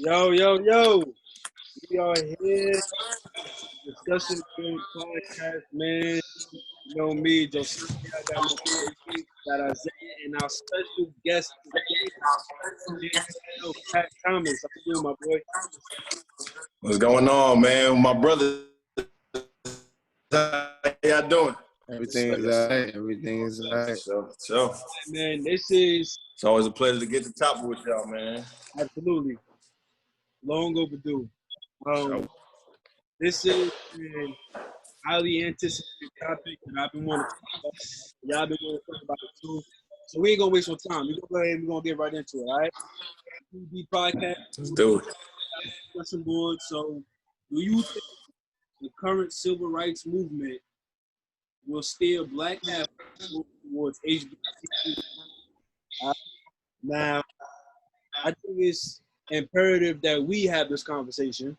Yo, yo, yo. We are here discussing the podcast, man. You know me, Josiah, I got my boy, got Isaiah, and our special guest today, Pat Thomas. How you doing, my boy? What's going on, man? My brother, how y'all doing? Everything is all right. Everything is all right. So, Man, this is it's always a pleasure to get to top with y'all, man. absolutely long overdue. This is a highly anticipated topic that I've been wanting to talk about. Y'all been wanting to talk about it too. So we ain't gonna waste no time. We're gonna go ahead and we're gonna get right into it, all right? PB podcast, Let's do it. discussion board. So do you think the current civil rights movement will steer black athletes towards HBCU? Now, I think it's imperative that we have this conversation,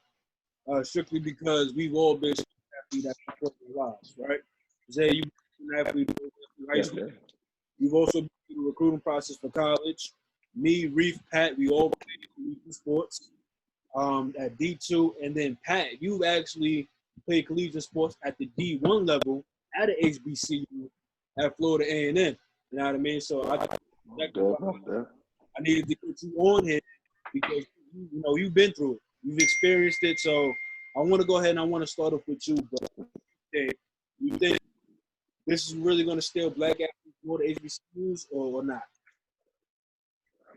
strictly because we've all been athletes at some point in our lives, right? Zay, you've been an athlete in high school. You've also been through the recruiting process for college. Me, Reef, Pat, we all played sports at D2. And then, Pat, you've actually played collegiate sports at the D1 level at an HBCU at Florida A&M. You know what I mean? So I needed to get you on here because you've been through it, you've experienced it. So I want to go ahead and I want to start off with you. But you think this is really going to steal black athletes more to HBCUs or not?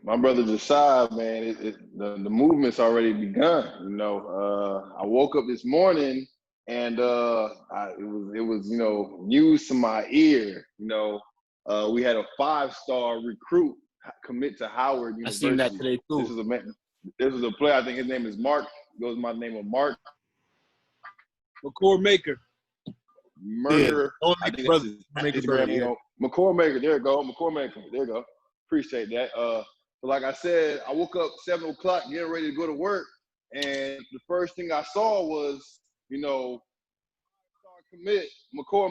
My brother Josiah, man, the movement's already begun. I woke up this morning and it was news to my ear. We had a 5-star recruit commit to Howard University. I seen that today too. This was a player. I think his name is Mark. Goes by the name of Mark. McCord Maker. Murder. Yeah. McCord Maker. There you go. McCord Maker. There you go. Appreciate that. So like I said, I woke up 7 o'clock, getting ready to go to work, and the first thing I saw was, McCord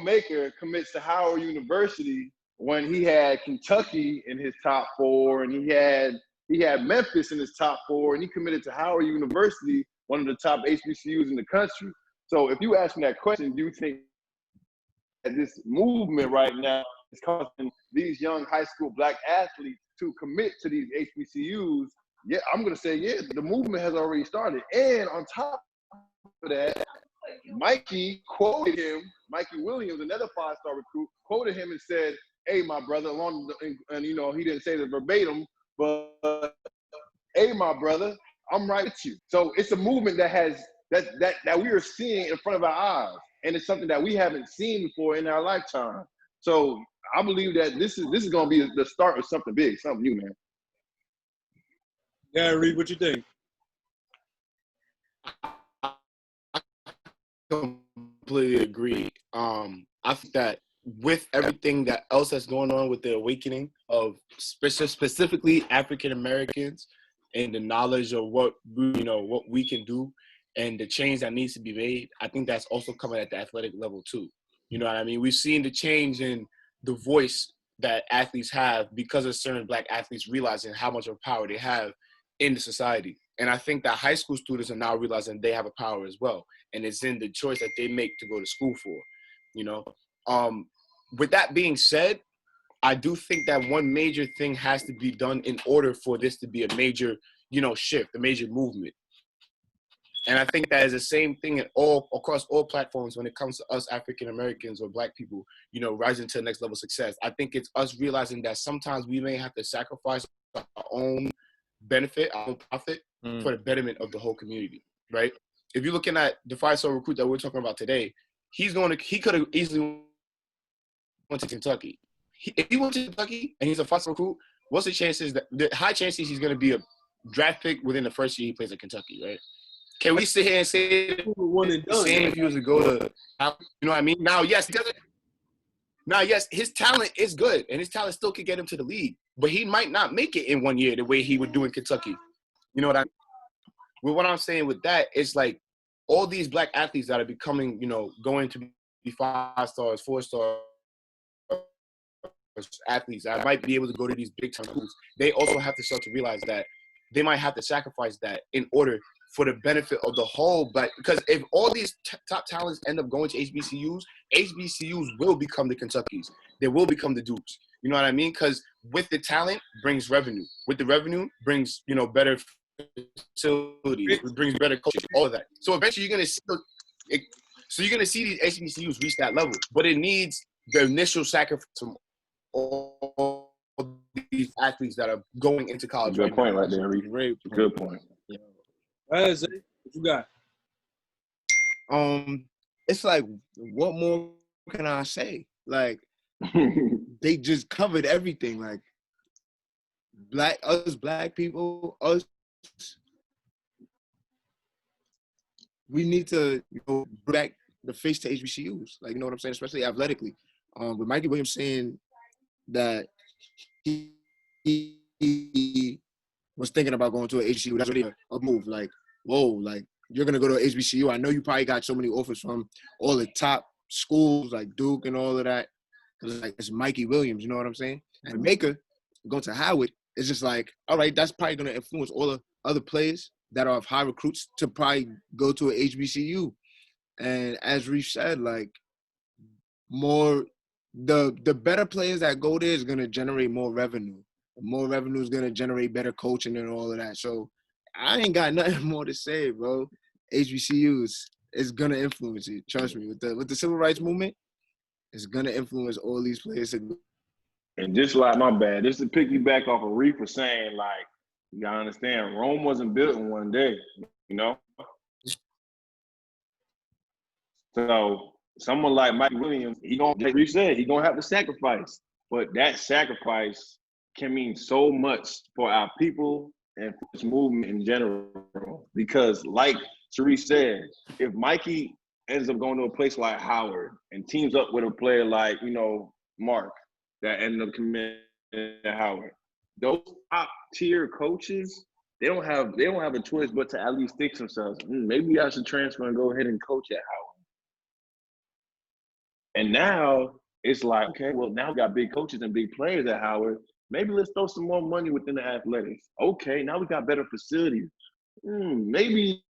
Maker commits to Howard University when he had Kentucky in his top 4, and he had Memphis in his top 4, and he committed to Howard University, one of the top HBCUs in the country. So if you ask me that question, do you think that this movement right now is causing these young high school black athletes to commit to these HBCUs? Yeah, I'm going to say, yeah, the movement has already started. And on top of that, Mikey Williams, another 5-star recruit, quoted him and said, "Hey, my brother," and he didn't say the verbatim, but "Hey, my brother, I'm right with you." So it's a movement that we are seeing in front of our eyes, and it's something that we haven't seen before in our lifetime. So I believe that this is going to be the start of something big, something new, man. Yeah, Reed, what you think? Completely agree. I think that with everything that else that's going on with the awakening of specifically African Americans and the knowledge of what we can do and the change that needs to be made, I think that's also coming at the athletic level too. You know what I mean? We've seen the change in the voice that athletes have because of certain black athletes realizing how much of power they have in the society. And I think that high school students are now realizing they have a power as well. And it's in the choice that they make to go to school for, With that being said, I do think that one major thing has to be done in order for this to be a major, shift, a major movement. And I think that is the same thing across all platforms when it comes to us African Americans or black people, rising to the next level of success. I think it's us realizing that sometimes we may have to sacrifice our own benefit, our own profit for the betterment of the whole community, right? If you're looking at the 5-star recruit that we're talking about today, he could have easily went to Kentucky. If he went to Kentucky and he's a 5-star recruit, what's the chances the high chances he's going to be a draft pick within the first year he plays at Kentucky, right? Can we sit here and say the same if he was to go to, you know what I mean? Now, yes, his talent is good, and his talent still could get him to the league, but he might not make it in 1 year the way he would do in Kentucky. You know what I mean? Well, what I'm saying with that is like all these black athletes that are becoming, going to be 5-stars, 4-star athletes that might be able to go to these big time schools, they also have to start to realize that they might have to sacrifice that in order for the benefit of the whole. But because if all these top talents end up going to HBCUs will become the Kentuckys. They will become the Dukes. You know what I mean? Because with the talent brings revenue. With the revenue brings, better facilities. It brings better coaches. All of that. So eventually you're gonna see these HBCUs reach that level, but it needs the initial sacrifice from all these athletes that are going into college. Good point right there, Reed. Good point. Yeah. What you got? It's like, what more can I say? Like, they just covered everything. Like, black people, we need to bring back the face to HBCUs. Like, you know what I'm saying? Especially athletically. With Mikey Williams saying that he was thinking about going to an HBCU, that's really a move. Like, whoa, like, you're going to go to an HBCU. I know you probably got so many offers from all the top schools like Duke and all of that. Because, like, it's Mikey Williams, you know what I'm saying? And Maker going to Howard, it's just like, all right, that's probably going to influence all the other players that are high recruits to probably go to an HBCU. And as Reef said, like, the better players that go there is going to generate more revenue. More revenue is going to generate better coaching and all of that. So I ain't got nothing more to say, bro. HBCUs is going to influence it. Trust me. With the civil rights movement, it's going to influence all these players. And just like, my bad, just to piggyback off of Reef for saying, like, you got to understand, Rome wasn't built in one day, you know? So someone like Mike Williams, like Reef said, he's going to have to sacrifice. But that sacrifice can mean so much for our people and for this movement in general. Because like Shariff said, if Mikey ends up going to a place like Howard and teams up with a player like, Mark, that ended up committing to Howard, those top tier coaches, they don't have a choice but to at least think themselves, maybe I should transfer and go ahead and coach at Howard. And now it's like, okay, well, now we got big coaches and big players at Howard. Maybe let's throw some more money within the athletics. Okay, now we got better facilities. Maybe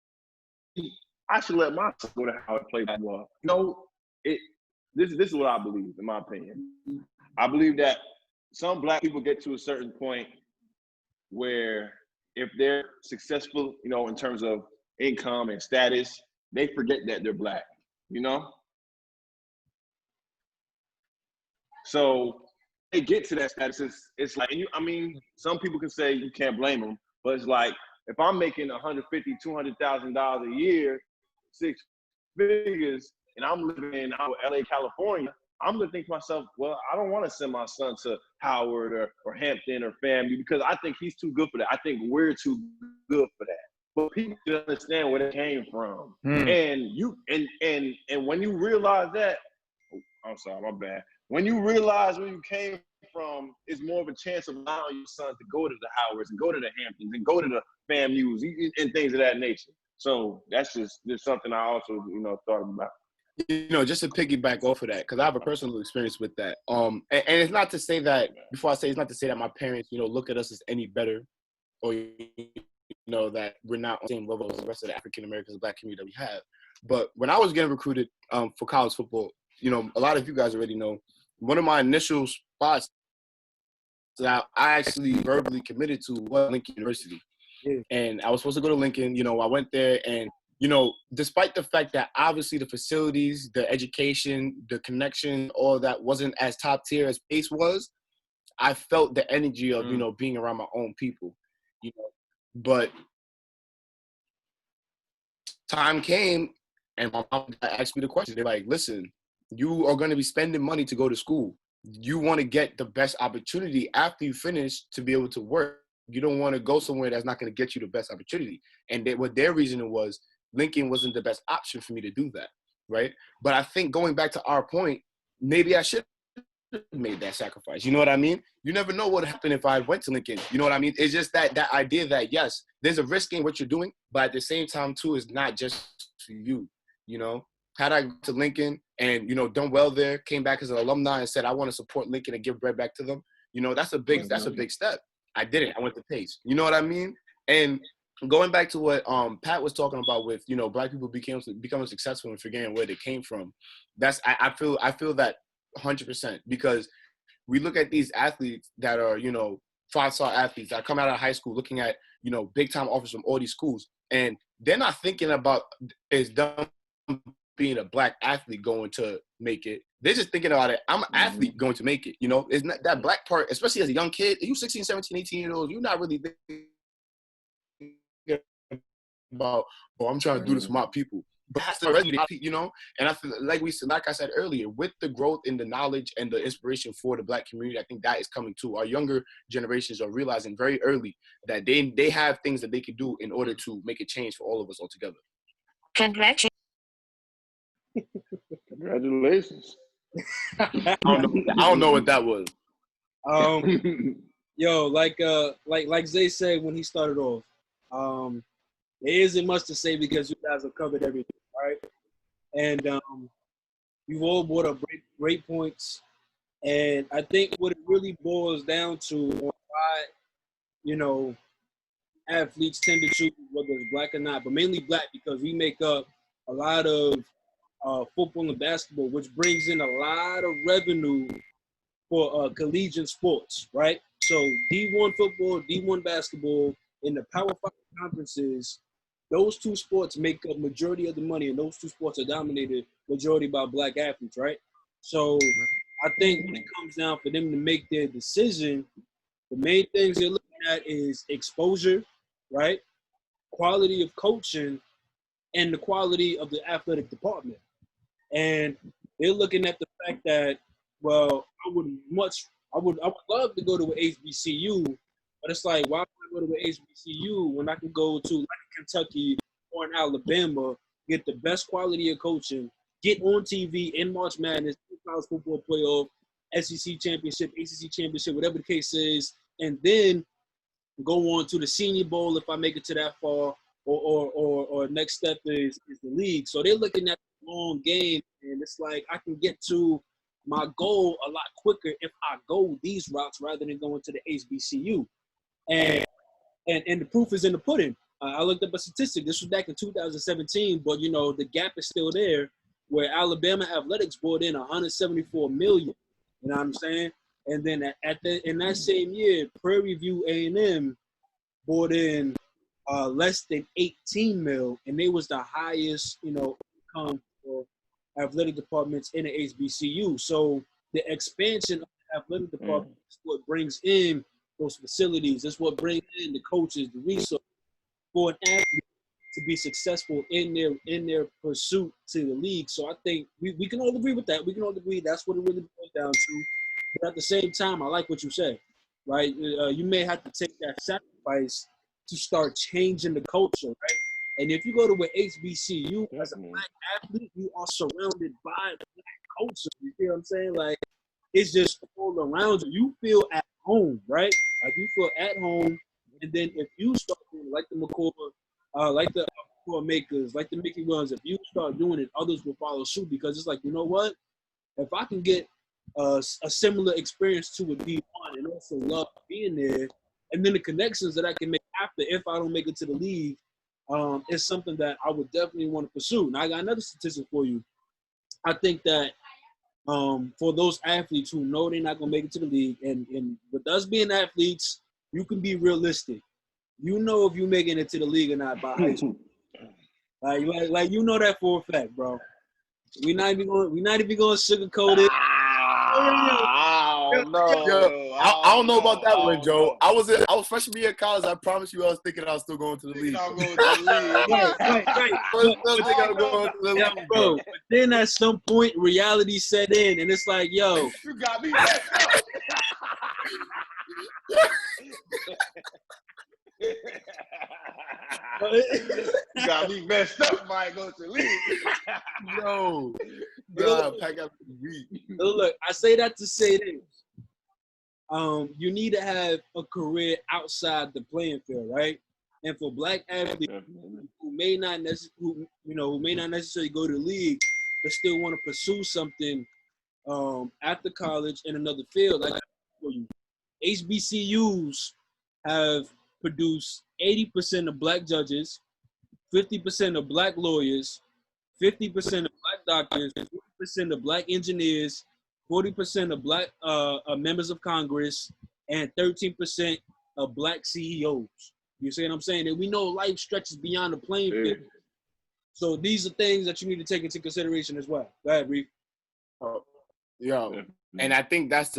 I should let my son go to Howard play basketball. This is what I believe, in my opinion. I believe that some black people get to a certain point where if they're successful, in terms of income and status, they forget that they're black, So they get to that status. It's like, some people can say you can't blame them, but it's like, if I'm making $150,000, $200,000 a year, 6 figures, and I'm living in LA, California, I'm gonna think to myself, well, I don't want to send my son to Howard or Hampton or FAMU because I think he's too good for that. I think we're too good for that. But people can understand where it came from. And when you realize that, I'm sorry, my bad. When you realize where you came from, it's more of a chance of allowing your son to go to the Howards and go to the Hamptons and go to the FAMUs and things of that nature. So that's just something I also, thought about. Just to piggyback off of that, because I have a personal experience with that. And it's not to say that, before I say, it's not to say that my parents, look at us as any better or, that we're not on the same level as the rest of the African Americans, Black community that we have. But when I was getting recruited for college football, a lot of you guys already know, one of my initial spots that I actually verbally committed to was Lincoln University. Yeah. And I was supposed to go to Lincoln. I went there and, despite the fact that obviously the facilities, the education, the connection, all of that wasn't as top tier as Pace was, I felt the energy of, being around my own people, But time came and my mom asked me the question. They're like, listen, you are going to be spending money to go to school. You want to get the best opportunity after you finish to be able to work. You don't want to go somewhere that's not going to get you the best opportunity. And what their reasoning was, Lincoln wasn't the best option for me to do that, right? But I think going back to our point, maybe I should have made that sacrifice. You know what I mean? You never know what would happen if I went to Lincoln. You know what I mean? It's just that idea that, yes, there's a risk in what you're doing, but at the same time, too, it's not just for you, Had I gone to Lincoln and, done well there, came back as an alumni and said, I want to support Lincoln and give bread back to them, that's a big step. I didn't. I went to Pace. You know what I mean? And going back to what Pat was talking about with, Black people becoming successful and forgetting where they came from. I feel that 100%, because we look at these athletes that are, 5-star athletes that come out of high school looking at, big time offers from all these schools, and they're not thinking about is them being a Black athlete going to make it. They're just thinking about it. I'm an athlete going to make it. It's not that Black part, especially as a young kid. You 16, 17, 18 years old, you're not really thinking about, I'm trying to do this for my people. But it has to resonate, And I feel like I said earlier, with the growth in the knowledge and the inspiration for the Black community, I think that is coming too. Our younger generations are realizing very early that they have things that they can do in order to make a change for all of us all together. Congratulations. I don't know what that was. Yo, like Zay said when he started off, there isn't much to say because you guys have covered everything, right? And you've all brought up great points. And I think what it really boils down to why, athletes tend to choose whether it's Black or not, but mainly Black, because we make up a lot of football and basketball, which brings in a lot of revenue for collegiate sports, right? So D1 football, D1 basketball, in the Power 5 conferences, those two sports make up majority of the money, and those two sports are dominated majority by Black athletes, right? So I think when it comes down for them to make their decision, the main things they're looking at is exposure, right? Quality of coaching, and the quality of the athletic department. And they're looking at the fact that, well, I would love to go to an HBCU, but it's like, why would I go to an HBCU when I can go to like Kentucky or in Alabama, get the best quality of coaching, get on TV in March Madness, college football playoff, SEC championship, ACC championship, whatever the case is, and then go on to the Senior Bowl if I make it to that far, or next step is the league. So they're looking at the long game, and it's like I can get to my goal a lot quicker if I go these routes rather than going to the HBCU. And the proof is in the pudding. I looked up a statistic. This was back in 2017, but the gap is still there, where Alabama athletics brought in $174 million. You know what I'm saying? And then in that same year, Prairie View A&M brought in less than 18 mil, and they was the highest, income for athletic departments in the HBCU. So the expansion of the athletic department is what brings in those facilities. It's what brings in the coaches, the resources for an athlete to be successful in their pursuit to the league. So I think we can all agree with that. We can all agree that's what it really boils down to. But at the same time, I like what you said, right? You may have to take that sacrifice to start changing the culture, right? And if you go to an HBCU as a Black athlete, you are surrounded by Black culture. You feel what I'm saying? Like, it's just all around you. You feel at home, right? Like, you feel at home. And then if you start doing like the McCord, like the McCord makers, like the Mickey Williams, if you start doing it, others will follow suit, because it's like, you know what? If I can get a similar experience to a D1 and also love being there, and then the connections that I can make after if I don't make it to the league, is something that I would definitely want to pursue. Now, I got another statistic for you. I think that for those athletes who know they're not going to make it to the league, and with us being athletes, you can be realistic. You know if you're making it to the league or not by high school. Like you know that for a fact, bro. We're not even going to sugarcoat it. I don't know about that one, Joe. I was freshman year in college. I promise you, I was thinking I was still going to the league. Right. Bro. But then at some point, reality set in, and it's like, yo, you got me messed up. You got me messed up. If I ain't go to the league. Yo, pack up the beat. Look, I say that to say this. You need to have a career outside the playing field, right? And for Black athletes who may not necessarily go to the league, but still want to pursue something after college in another field, like for you, HBCUs have produce 80% of black judges, 50% of black lawyers, 50% of black doctors, 40% of black engineers, 40% of black members of Congress, and 13% of black CEOs. You see what I'm saying? And we know life stretches beyond the playing field. So these are things that you need to take into consideration as well. Go ahead, Reef. And I think that's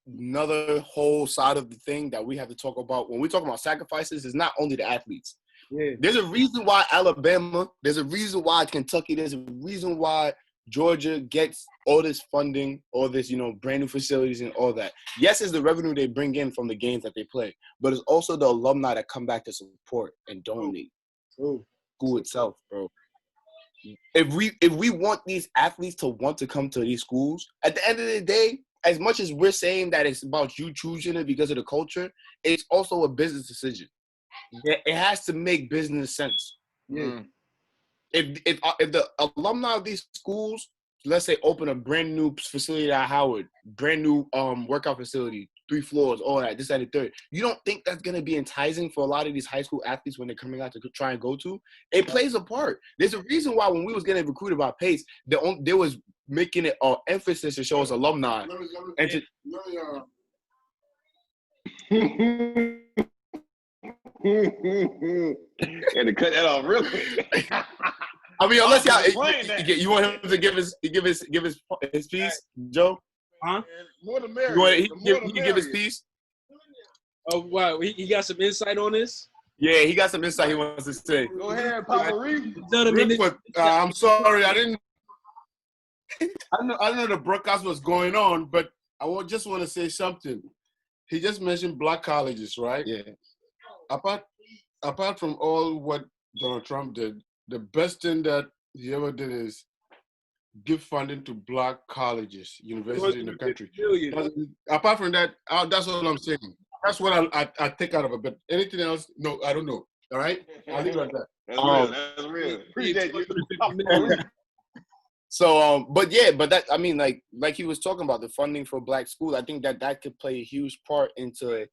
another whole side of the thing that we have to talk about. When we talk about sacrifices, it's not only the athletes. Yeah. There's a reason why Alabama, there's a reason why Kentucky, there's a reason why Georgia gets all this funding, all this, brand new facilities and all that. Yes, it's the revenue they bring in from the games that they play, but it's also the alumni that come back to support and donate. School itself, bro. If we want these athletes to want to come to these schools, at the end of the day, as much as we're saying that it's about you choosing it because of the culture, it's also a business decision. It has to make business sense. Yeah. If the alumni of these schools, let's say, open a brand new facility at Howard, brand new workout facility, 3 floors, all that, this, that, and the third, you don't think that's going to be enticing for a lot of these high school athletes when they're coming out to try and go to? It plays a part. There's a reason why when we was getting recruited by Pace, they was making it an emphasis to show us alumni. And to cut that off really. I mean, unless you want him to give his piece, Joe? Huh? More the merrier. He can give his piece? Oh, wow. He got some insight on this? Yeah, he got some insight he wants to say. Go ahead, Papa Reef. I'm sorry, I didn't know the broadcast was going on, but I just want to say something. He just mentioned black colleges, right? Yeah. Apart from all what Donald Trump did, the best thing that he ever did is give funding to black colleges, universities in the country. Apart from that, that's all I'm saying. That's what I take out of it. But anything else, no, I don't know. All right? I'll leave it at that. That's real. Appreciate you. So, but that, I mean, like he was talking about the funding for black schools, I think that could play a huge part into,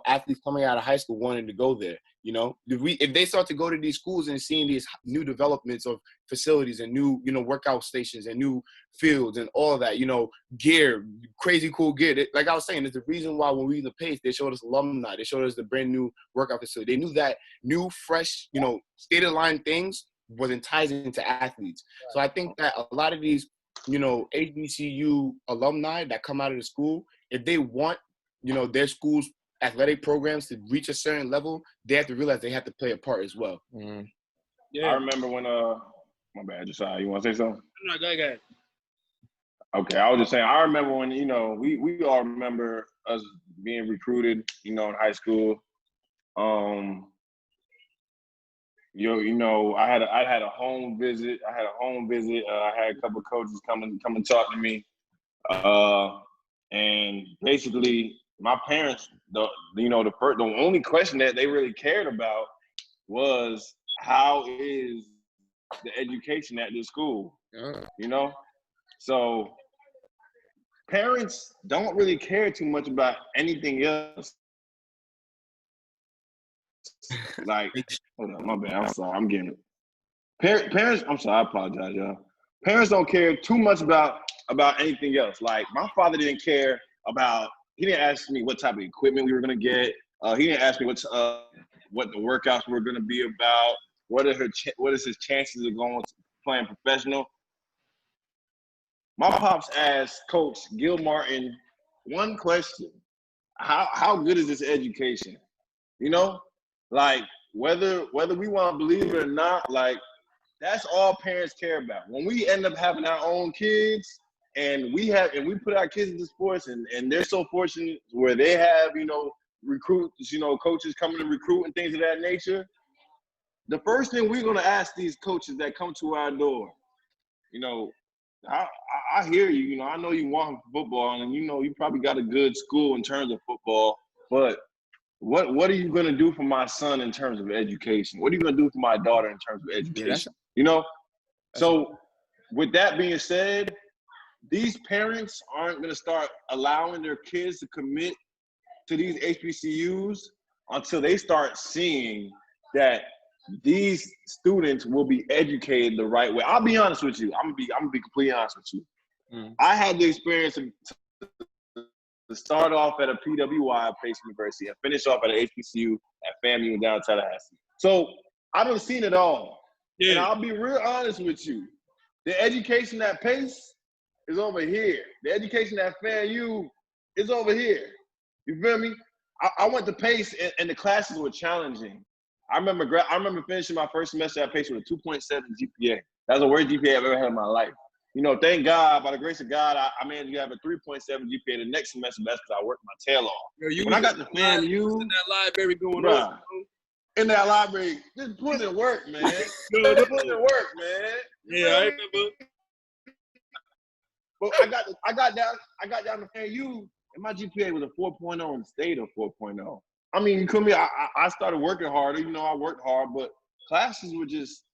athletes coming out of high school wanting to go there. If they start to go to these schools and seeing these new developments of facilities and new, workout stations and new fields and all of that, gear, crazy cool gear. Like I was saying, there's the reason why when we in the Pace, they showed us alumni, they showed us the brand new workout facility. They knew that new, fresh, state-of-the-line things was enticing to athletes. So I think that a lot of these, HBCU alumni that come out of the school, if they want, their school's athletic programs to reach a certain level, they have to realize they have to play a part as well. Mm. Yeah. I remember when my bad, Josiah, you want to say something? No, go ahead. Okay, I was just saying, I remember when, we all remember us being recruited, in high school. I had a home visit. I had a couple of coaches come and talk to me. And basically my parents, the only question that they really cared about was how is the education at this school, So parents don't really care too much about anything else. Like, hold on, my bad. I'm sorry. I'm getting it. Parents, I'm sorry. I apologize, y'all. Parents don't care too much about anything else. Like, my father didn't care about. He didn't ask me what type of equipment we were gonna get. He didn't ask me what the workouts were gonna be about. What is his chances of going to playing professional? My pops asked Coach Gil Martin one question: How good is this education? Like, whether we want to believe it or not, like, that's all parents care about. When we end up having our own kids and we put our kids into sports and they're so fortunate where they have, recruits, coaches coming to recruit and things of that nature, the first thing we're going to ask these coaches that come to our door, I hear you, I know you want football and you probably got a good school in terms of football, but what are you going to do for my son in terms of education? What are you going to do for my daughter in terms of education? So with that being said, these parents aren't going to start allowing their kids to commit to these HBCUs until they start seeing that these students will be educated the right way. I'll be honest with you. I'm gonna be completely honest with you. I had the experience to start off at a PWI, Pace University, and finish off at an HBCU at FAMU in down Tallahassee. So I done seen it all. Yeah. And I'll be real honest with you. The education at Pace is over here. The education at FAMU is over here. You feel me? I went to Pace and the classes were challenging. I remember finishing my first semester at Pace with a 2.7 GPA. That's the worst GPA I've ever had in my life. You know, thank God, by the grace of God, I managed to have a 3.7 GPA the next semester. That's because I worked my tail off. Yo, when I got to FAMU, in that library going on. In that library, just put in work, man. Just put in work, man. Yeah, I remember. But I got down to FAMU, and my GPA was a 4.0 and stayed a 4.0. I mean, you come here, I started working harder. You know, I worked hard, but classes were just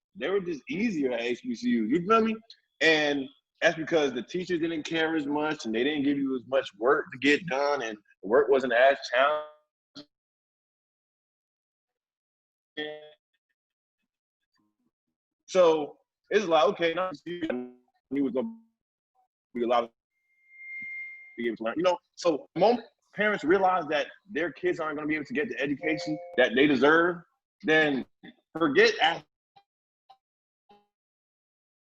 easier at HBCUs. You feel me? And that's because the teachers didn't care as much, and they didn't give you as much work to get done, and the work wasn't as challenging. So it's like, okay, now he was gonna be a lot of be able to learn. You know, so the moment parents realize that their kids aren't gonna be able to get the education that they deserve, then forget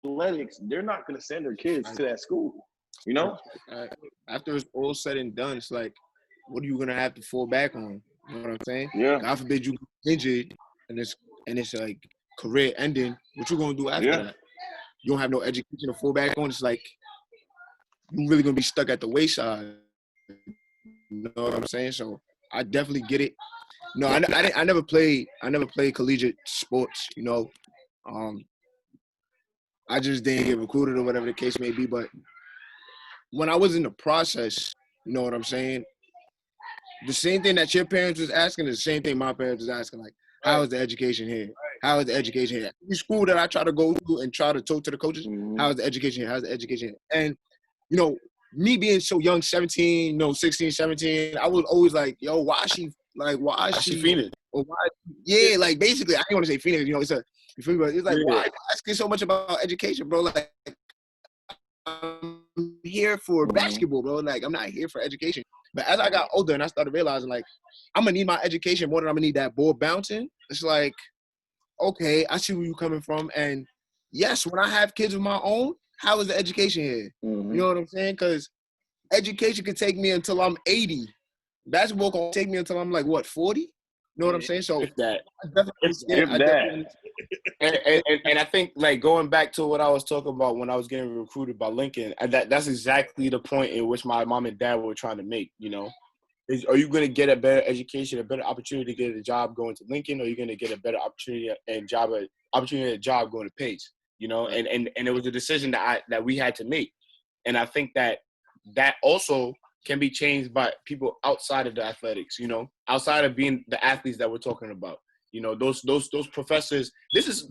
athletics. They're not gonna send their kids to that school. You know? After it's all said and done, it's like, what are you gonna have to fall back on? You know what I'm saying? Yeah. God forbid you get injured and it's like career ending. What you gonna do after that? You don't have no education to fall back on. It's like you're really gonna be stuck at the wayside. You know what I'm saying? So I definitely get it. No, I never played collegiate sports. You know, I just didn't get recruited or whatever the case may be. But when I was in the process, you know what I'm saying? The same thing that your parents was asking is the same thing my parents was asking. Like, how is the education here? How is the education here? Every school that I try to go to and try to talk to the coaches, how is the education here? How's the education here? And, you know, me being so young, 17, 16, 17, I was always like, yo, why is she Phoenix? Or why? Yeah, like basically, I didn't want to say Phoenix, you know, you feel me? But it's like, why asking so much about education, bro? Like, I'm here for basketball, bro. Like, I'm not here for education. But as I got older and I started realizing, like, I'm going to need my education more than I'm going to need that ball bouncing. It's like, okay, I see where you're coming from. And yes, when I have kids of my own, how is the education here? You know what I'm saying? Because education could take me until I'm 80. Basketball can take me until I'm like, what, 40? You know what I'm saying? So that. And I think, like, going back to what I was talking about when I was getting recruited by Lincoln, that's exactly the point in which my mom and dad were trying to make, you know. Are you going to get a better education, a better opportunity to get a job going to Lincoln, or are you going to get a better opportunity at job going to Pace? You know, and it was a decision that we had to make. And I think that also can be changed by people outside of the athletics, you know, outside of being the athletes that we're talking about. You know, those professors, this is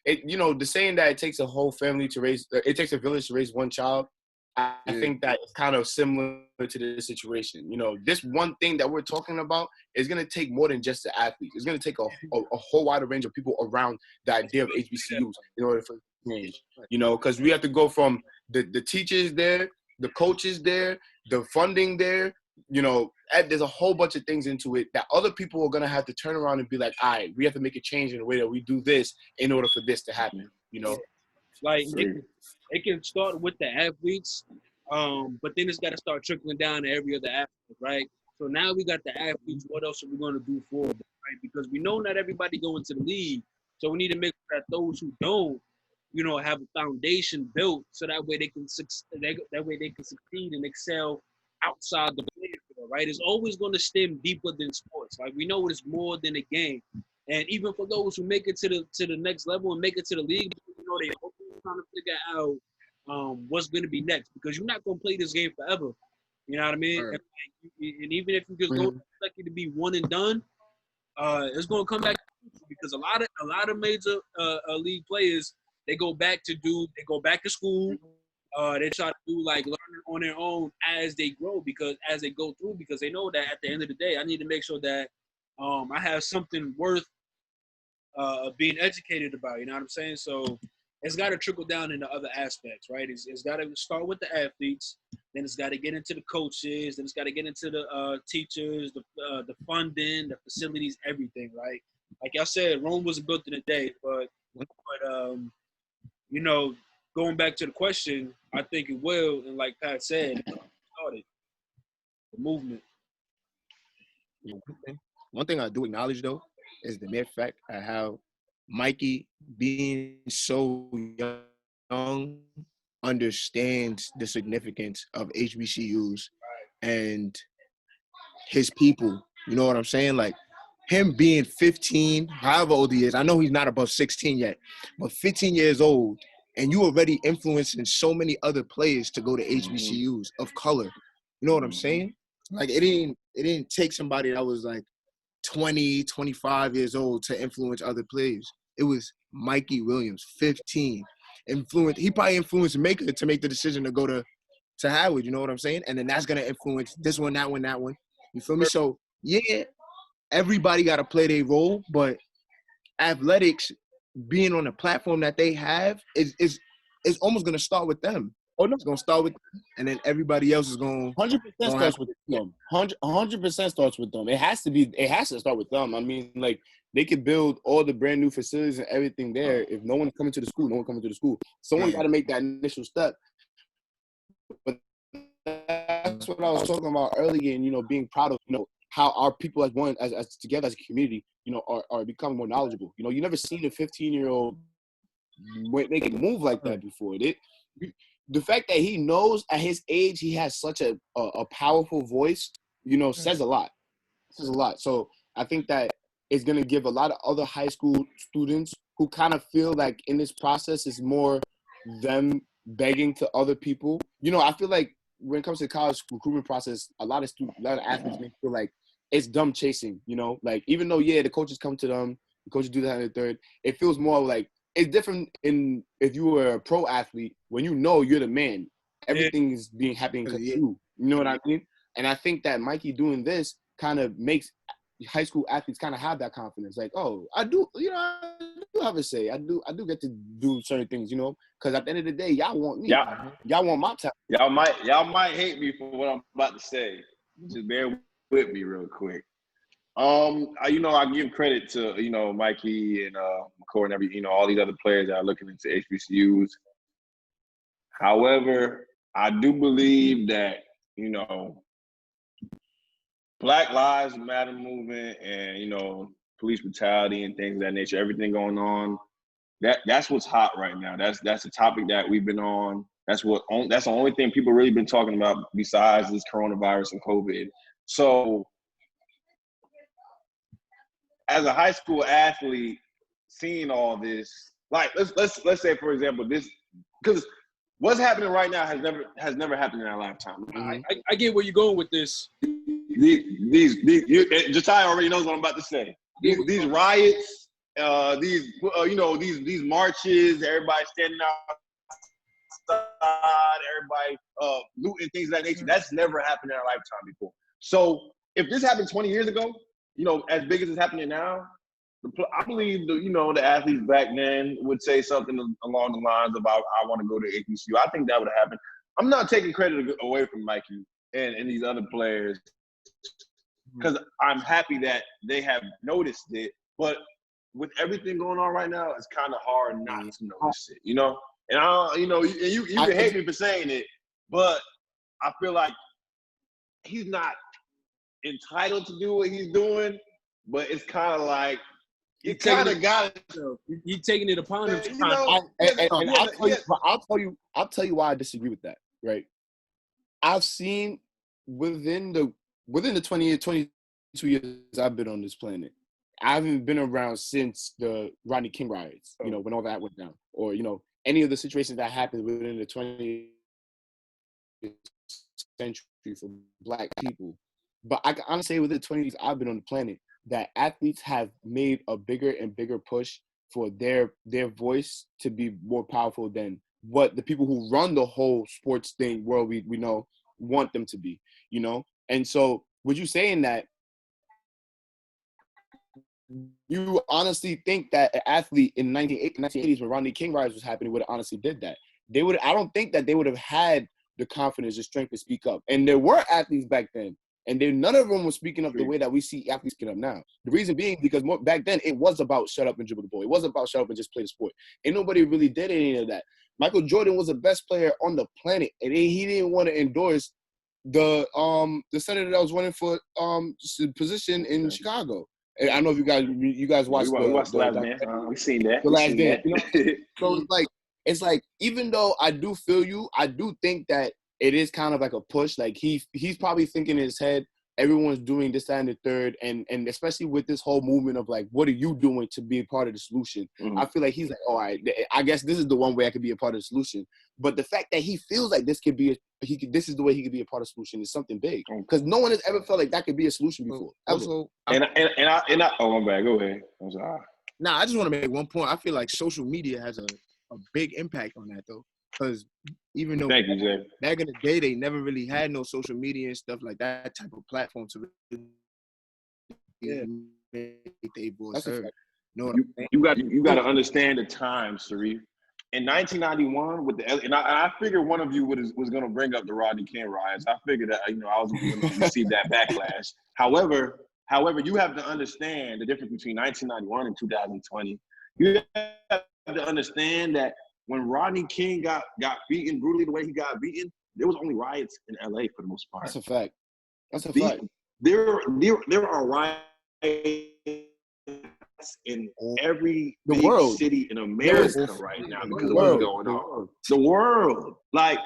it, you know, the saying that it takes a whole family to raise, it takes a village to raise one child. I think that it's kind of similar to this situation. You know, this one thing that we're talking about is going to take more than just the athletes. It's going to take a whole wider range of people around the idea of HBCUs in order for change. You know, because we have to go from the teachers there, the coaches there, the funding there. You know, there's a whole bunch of things into it that other people are going to have to turn around and be like, all right, we have to make a change in the way that we do this in order for this to happen, you know? Like, it can start with the athletes, but then it's got to start trickling down to every other athlete, right? So now we got the athletes. What else are we going to do for them, right? Because we know not everybody go into the league, so we need to make sure that those who don't, you know, have a foundation built so that way they can succeed and excel outside the playing field, right? It's always going to stem deeper than sports. Like, we know it's more than a game, and even for those who make it to the next level and make it to the league, you know, they always trying to figure out what's going to be next, because you're not going to play this game forever. You know what I mean? Right. And even if you just don't expect it to be one and done, it's going to come back, because a lot of major league players, they go back to school. They try to do like learning on their own as they grow, because they go through, because they know that at the end of the day, I need to make sure that I have something worth being educated about. You know what I'm saying? So it's got to trickle down into other aspects, right? It's got to start with the athletes, then it's got to get into the coaches, then it's got to get into the teachers, the funding, the facilities, everything, right? Like I said, Rome wasn't built in a day, but you know, going back to the question, I think it will, and like Pat said, it started the movement. One thing I do acknowledge though is the mere fact of how Mikey, being so young, understands the significance of HBCUs and his people. You know what I'm saying? Like him being 15, however old he is. I know he's not above 16 yet, but 15 years old, and you already influencing so many other players to go to HBCUs of color. You know what I'm saying? Like it didn't take somebody that was like 20, 25 years old to influence other players. It was Mikey Williams, 15. He probably influenced Maker to make the decision to go to Howard, you know what I'm saying? And then that's gonna influence this one, that one, that one. You feel me? So yeah, everybody gotta play their role, but athletics being on the platform that they have is almost gonna start with them. Oh no, It's gonna start with them, and then everybody else is going 100% starts with them. 100% starts with them. It has to start with them. I mean, like they could build all the brand new facilities and everything there. If no one coming to the school, no one coming to the school. Someone got to make that initial step. But that's what I was talking about earlier, and being proud of how our people as one, as together as a community, are becoming more knowledgeable. You never seen a 15-year-old make a move like that before. The fact that he knows at his age he has such a powerful voice, says a lot. Says a lot. So I think that it's gonna give a lot of other high school students who kind of feel like in this process is more them begging to other people. I feel like when it comes to the college recruitment process, a lot of athletes may feel like it's dumb chasing. Like even though the coaches come to them, the coaches do that in the third, it feels more like it's different if you were a pro athlete when you're the man. Everything is happening because you. You know what I mean? And I think that Mikey doing this kind of makes high school athletes kind of have that confidence. Like, oh, I do have a say. I do get to do certain things, because at the end of the day, y'all want me. Y'all want my time. Y'all might hate me for what I'm about to say. Just bear with me real quick. I give credit to, Mikey and McCoy and all these other players that are looking into HBCUs. However, I do believe that, Black Lives Matter movement and, police brutality and things of that nature, everything going on, that's what's hot right now. That's a topic that we've been on. That's the only thing people really been talking about besides this coronavirus and COVID. So as a high school athlete, seeing all this, like let's say for example this, because what's happening right now has never happened in our lifetime. Mm-hmm. I get where you're going with this. Josiah already knows what I'm about to say. These riots, these marches, everybody standing outside, everybody looting, things of that nature. That's never happened in our lifetime before. So if this happened 20 years ago, as big as it's happening now, I believe the athletes back then would say something along the lines about I want to go to HBCU. I think that would have happened. I'm not taking credit away from Mikey and these other players because I'm happy that they have noticed it. But with everything going on right now, it's kind of hard not to notice it, And you can hate me for saying it, but I feel like he's not entitled to do what he's doing, but it's kind of like you kind of got it. He's taking it upon him. I'll tell you why I disagree with that. Right? I've seen within the 22 years I've been on this planet, I haven't been around since the Rodney King riots. When all that went down, or any of the situations that happened within the 20th century for Black people. But I can honestly say within the 20 years I've been on the planet, that athletes have made a bigger and bigger push for their voice to be more powerful than what the people who run the whole sports thing world we know want them to be, And so with you saying that, you honestly think that an athlete in 1980s when Rodney King riots was happening would have honestly did that? They would. I don't think that they would have had the confidence and strength to speak up. And there were athletes back then, and none of them were speaking up the way that we see athletes speaking up now. The reason being because back then it was about shut up and dribble the ball. It wasn't about shut up and just play the sport. And nobody really did any of that. Michael Jordan was the best player on the planet, and he didn't want to endorse the senator that was running for position in Chicago. And I don't know if you guys watched we watched the Last Dance. We seen that. The Last Dance. You know? So it's like even though I do feel you, I do think that it is kind of like a push. Like he's probably thinking in his head, everyone's doing this, that, and the third, and especially with this whole movement of like, what are you doing to be a part of the solution? Mm-hmm. I feel like he's like, all right, I guess this is the one way I could be a part of the solution. But the fact that he feels like this is the way he could be a part of the solution is something big, because no one has ever felt like that could be a solution before. Also, and I oh my bad, go ahead. I'm sorry. Nah, I just want to make one point. I feel like social media has a big impact on that though, because even though back in the day they never really had no social media and stuff like that type of platform to make their voice heard. You got to understand the time, Shariff. In 1991, with I figured one of you was going to bring up the Rodney King riots. I figured that I was going to receive that backlash. However, you have to understand the difference between 1991 and 2020. You have to understand that when Rodney King got beaten brutally the way he got beaten, there was only riots in LA for the most part. That's a fact. Fact. There are riots in every big city in America right now because of what's going on. The world. Like,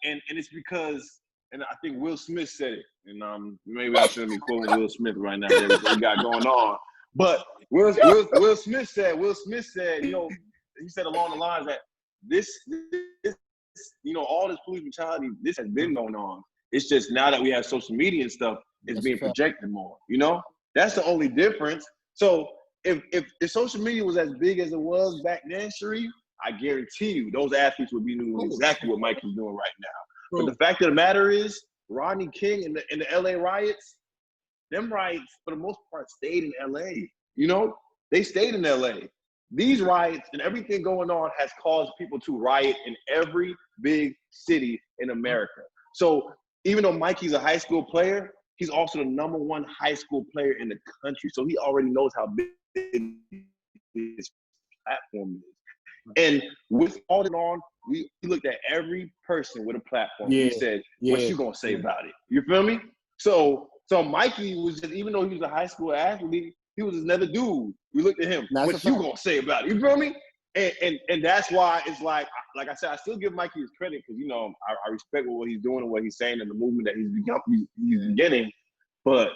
and it's because, and I think Will Smith said it, and maybe I shouldn't be quoting Will Smith right now, that we got going on. But Will Smith said, he said along the lines that this all this police brutality, this has been going on. It's just now that we have social media and stuff, it's being projected more. That's the only difference. So if social media was as big as it was back then, Shariff, I guarantee you those athletes would be doing exactly what Mike is doing right now. But the fact of the matter is, Rodney King and the LA riots, them riots for the most part stayed in LA. They stayed in LA. These riots and everything going on has caused people to riot in every big city in America. So even though Mikey's a high school player, he's also the number one high school player in the country. So he already knows how big his platform is. And with all that on, we looked at every person with a platform. He said, what you gonna say about it? You feel me? So Mikey was just, even though he was a high school athlete, he was another dude. We looked at him. What you gonna say about it? You feel me? And that's why it's like I said, I still give Mikey his credit because I respect what he's doing and what he's saying and the movement that he's beginning. But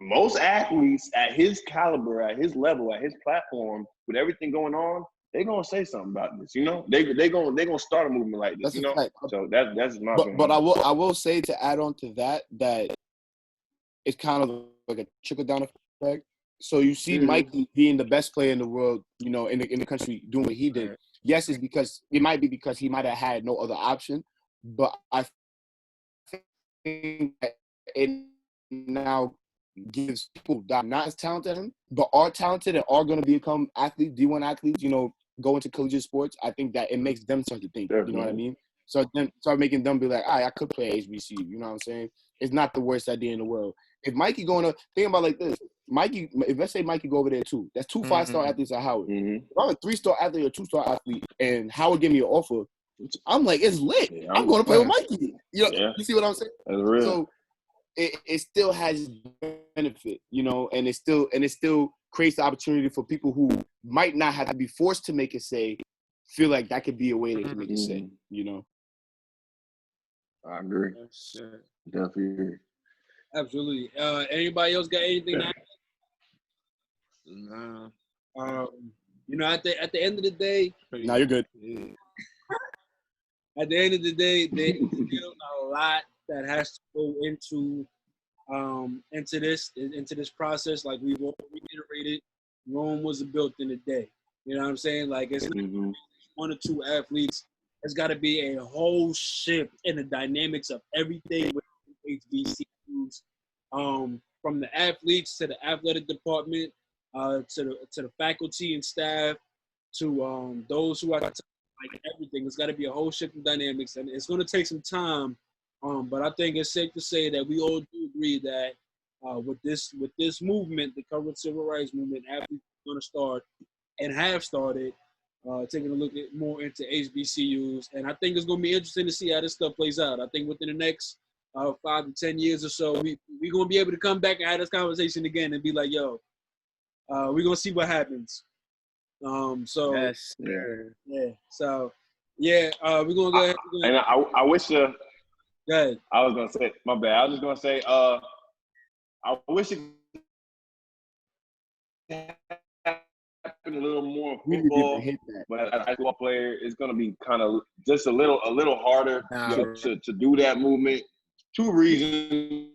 most athletes at his caliber, at his level, at his platform, with everything going on, they're gonna say something about this. They're gonna start a movement like this. So that's my opinion. But I will say, to add on to that it's kind of like a trickle down effect. So you see Mikey being the best player in the world, in the country, doing what he did. Yes, it might be because he might have had no other option, but I think that it now gives people that are not as talented as him, but are talented and are going to become athletes, D1 athletes, go into collegiate sports. I think that it makes them start to think. You know what I mean? So then start making them be like, all right, I could play HBCU. You know what I'm saying? It's not the worst idea in the world. If Mikey think about it like this, if let's say Mikey go over there too, that's two 5-star athletes at Howard. If I'm a 3-star athlete or 2-star athlete and Howard give me an offer, I'm like, it's lit. I'm going to play with Mikey. You see what I'm saying? That's real. So it still has benefit, and it still creates the opportunity for people who might not have to be forced to make it say, feel like that could be a way they can make it say, I agree. Definitely agree. Absolutely. Anybody else got anything to add? Nah. At the end of the day. No, you're good. At the end of the day, there's still a lot that has to go into this process. Like we've all reiterated, Rome wasn't built in a day. You know what I'm saying? Like it's not one or two athletes. It's got to be a whole shift in the dynamics of everything with HBCUs. from the athletes to the athletic department, to the faculty and staff, to those who are like everything. It's got to be a whole shift in dynamics, and it's going to take some time. But I think it's safe to say that we all do agree that with this movement, the current civil rights movement, athletes are going to start and have started taking a look at more into HBCUs, and I think it's going to be interesting to see how this stuff plays out. I think within the next 5 to 10 years or so, we're going to be able to come back and have this conversation again and be like, yo, we're going to see what happens. So Yes. yeah. So yeah, we're gonna go ahead. And I wish. Go ahead. I was gonna say, my bad. I was just gonna say, I wish it happened a little more in football. But as a football player, it's gonna be kind of just a little harder to do that movement. Two reasons.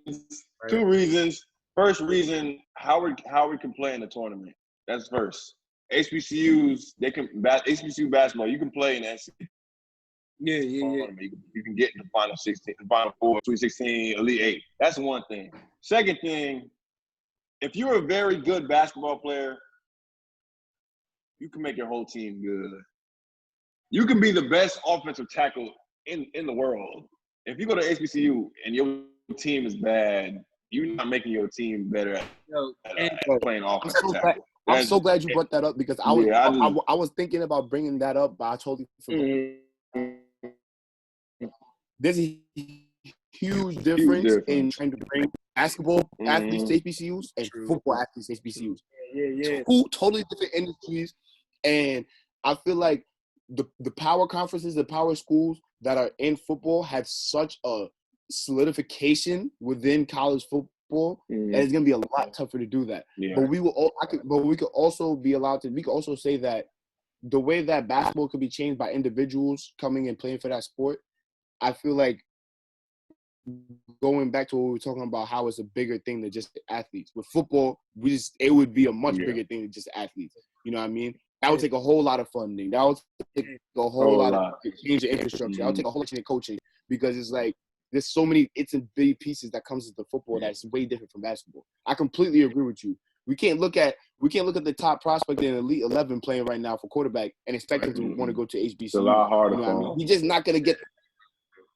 First reason, Howard can play in the tournament. That's first. HBCUs, HBCU basketball, you can play in that. Yeah. You can get in the final 16, the final 4, Sweet 16, Elite 8. That's one thing. Second thing, if you're a very good basketball player, you can make your whole team good. You can be the best offensive tackle in the world. If you go to HBCU and your team is bad, you're not making your team better at playing offensive tackle. I'm so glad you brought that up because I was thinking about bringing that up, but I totally forgot. There's a huge difference in trying to bring basketball athletes to HBCUs and football athletes to HBCUs. Yeah. Two totally different industries, and I feel like the power conferences, the power schools that are in football have such a solidification within college football, and it's gonna be a lot tougher to do that. Yeah. But we could also say that the way that basketball could be changed by individuals coming and playing for that sport, I feel like going back to what we were talking about, how it's a bigger thing than just athletes. With football, it would be a much bigger thing than just athletes. You know what I mean? That would take a whole lot of funding. That would take a whole lot of change in infrastructure. That would take a whole lot of coaching because it's like there's so many its and big pieces that comes into football that's way different from basketball. I completely agree with you. We can't look at the top prospect in Elite 11 playing right now for quarterback and expect him to want to go to HBCU. It's a lot harder. You know what I mean? He's just not gonna get.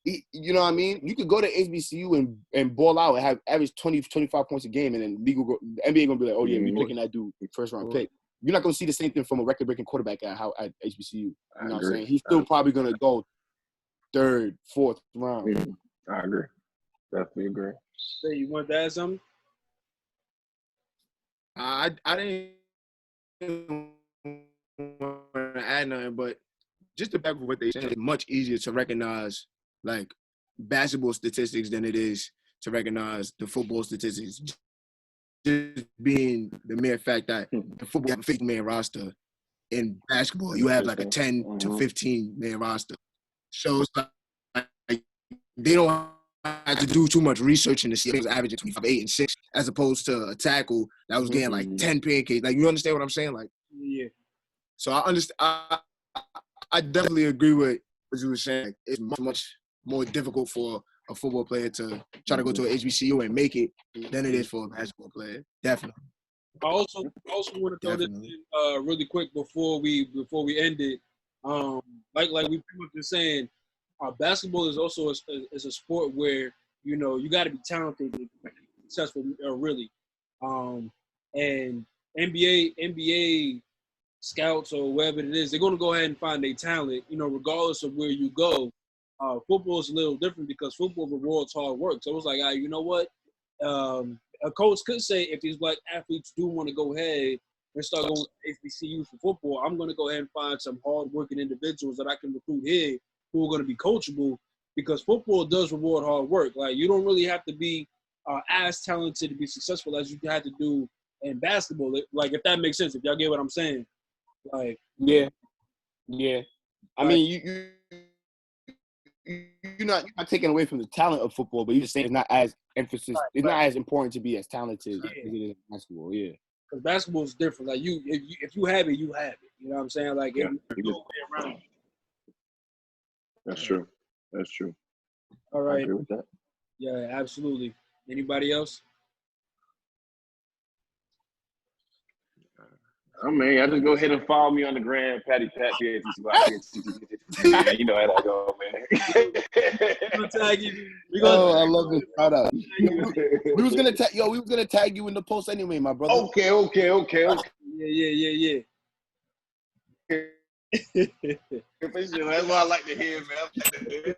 You know what I mean? You could go to HBCU and ball out and have average 20, 25 points a game, and then the NBA gonna be like, oh yeah, we're picking that dude first round pick. You're not gonna see the same thing from a record breaking quarterback at HBCU. You know what I'm saying? He's still probably gonna go 3rd, 4th round. I agree. Definitely agree. So you want to add something? I didn't want to add nothing, but just to back with what they said, it's much easier to recognize like basketball statistics than it is to recognize the football statistics. Just being the mere fact that the football have a 50-man roster, in basketball you have like a 10 to 15-man roster. Shows like they don't have to do too much research in the see was averaging 25, 8, and 6, as opposed to a tackle that was getting like 10 pancakes. Like, you understand what I'm saying? Like, Yeah. So I understand. I definitely agree with what you were saying. It's much more difficult for a football player to try to go to an HBCU and make it than it is for a basketball player. Definitely. I also want to throw this in, really quick before we end it. Like we pretty much been saying, basketball is also a sport where you got to be talented to be successful, really. And NBA scouts or whatever it is, they're going to go ahead and find their talent, regardless of where you go. Football is a little different because football rewards hard work. So it was like, you know what? A coach could say, if these black athletes do want to go ahead and start going to HBCU for football, I'm going to go ahead and find some hard-working individuals that I can recruit here who are going to be coachable, because football does reward hard work. Like, you don't really have to be as talented to be successful as you have to do in basketball. Like, if that makes sense, if y'all get what I'm saying. Like, yeah. I mean, you're not taking away from the talent of football, but you're just saying it's not as emphasis. It's not as important to be as talented as it is in basketball. Yeah, because basketball is different. Like, if you have it, you have it. You know what I'm saying? Like, yeah, you go way around. That's true. All right. I agree with that. Yeah, absolutely. Anybody else? I mean, I just go ahead and follow me on the gram, Patty Pat man. You know how that go, man. We'll tag you. I love this shout out. We was gonna tag you in the post anyway, my brother. Okay. Yeah. That's what I like to hear, man.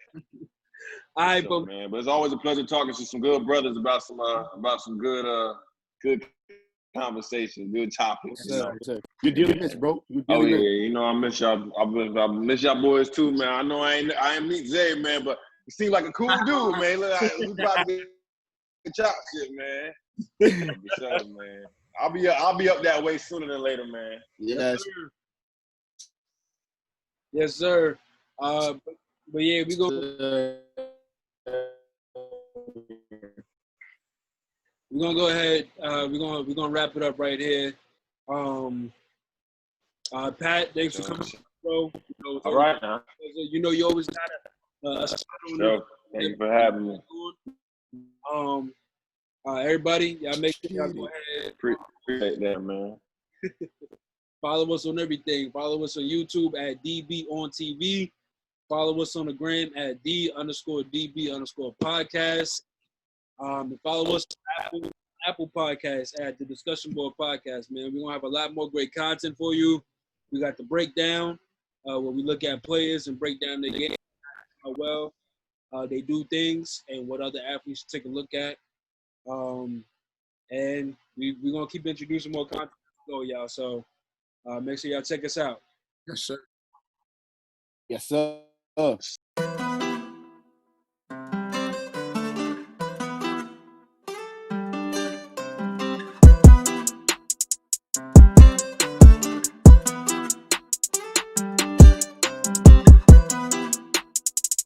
All right, So, man, but it's always a pleasure talking to some good brothers about some good conversation, good topics. You know? You dearly miss, bro. Oh yeah, you know I miss y'all. I miss y'all boys too, man. I know I ain't meet Zay, man, but he seems like a cool dude, man. Look, we probably get chop shit, man. For sure, man. I'll be up that way sooner than later, man. Yes. Yes, sir. But yeah, we gonna go ahead. We're gonna wrap it up right here. Pat, thanks for coming, bro. All right, now. You know, you always got a spot on Sure. Thank you for having me. Everybody, y'all make sure y'all go ahead. Appreciate that, man. Follow us on everything. Follow us on YouTube at DB on TV. Follow us on the gram at D_DB_podcast. And follow us on Apple Podcasts at the Discussion Board Podcast, man. We're going to have a lot more great content for you. We got the breakdown where we look at players and break down their game, how well they do things, and what other athletes should take a look at. And we're going to keep introducing more content for y'all. So make sure y'all check us out. Yes, sir. Yes, sir.